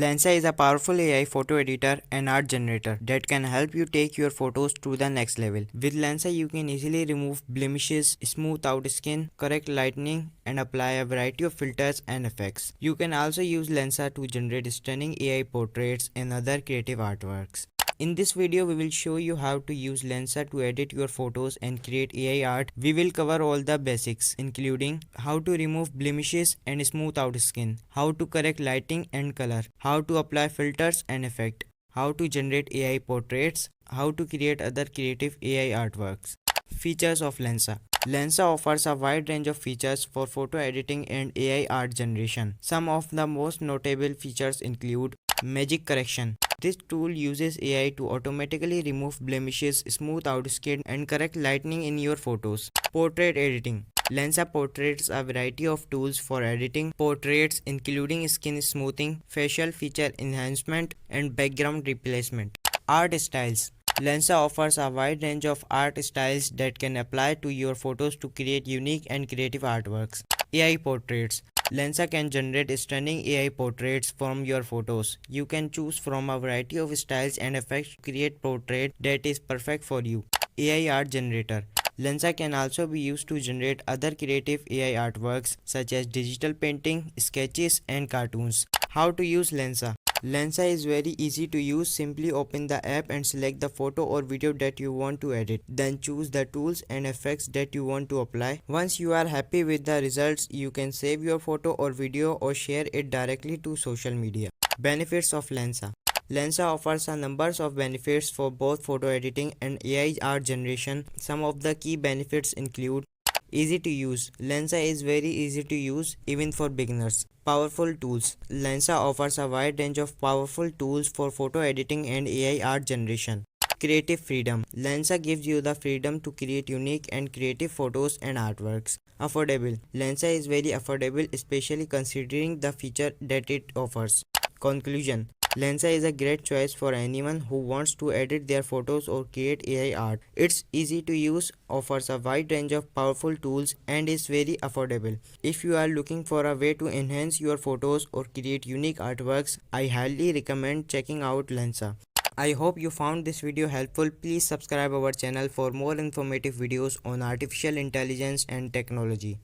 Lensa is a powerful AI photo editor and art generator that can help you take your photos to the next level. With Lensa, you can easily remove blemishes, smooth out skin, correct lighting, and apply a variety of filters and effects. You can also use Lensa to generate stunning AI portraits and other creative artworks. In this video, we will show you how to use Lensa to edit your photos and create AI art. We will cover all the basics, including how to remove blemishes and smooth out skin, how to correct lighting and color, how to apply filters and effects, how to generate AI portraits, how to create other creative AI artworks. Features of Lensa. Lensa offers a wide range of features for photo editing and AI art generation. Some of the most notable features include Magic Correction. This tool uses AI to automatically remove blemishes, smooth out skin, and correct lighting in your photos. Portrait Editing. Lensa portraits a variety of tools for editing portraits, including skin smoothing, facial feature enhancement, and background replacement. Art Styles. Lensa offers a wide range of art styles that can apply to your photos to create unique and creative artworks. AI Portraits. Lensa can generate stunning AI portraits from your photos. You can choose from a variety of styles and effects to create portrait that is perfect for you. AI Art Generator. Lensa can also be used to generate other creative AI artworks such as digital painting, sketches, and cartoons. How to use Lensa. Lensa is very easy to use. Simply open the app and select the photo or video that you want to edit. Then choose the tools and effects that you want to apply. Once you are happy with the results, you can save your photo or video or share it directly to social media. Benefits of Lensa. Lensa offers a number of benefits for both photo editing and AI art generation. Some of the key benefits include easy to use. Lensa is very easy to use even for beginners. Powerful tools. Lensa offers a wide range of powerful tools for photo editing and AI art generation. Creative freedom. Lensa gives you the freedom to create unique and creative photos and artworks. Affordable. Lensa is very affordable, especially considering the feature that it offers. Conclusion. Lensa is a great choice for anyone who wants to edit their photos or create AI art. It's easy to use, offers a wide range of powerful tools, and is very affordable. If you are looking for a way to enhance your photos or create unique artworks, I highly recommend checking out Lensa. I hope you found this video helpful. Please subscribe our channel for more informative videos on artificial intelligence and technology.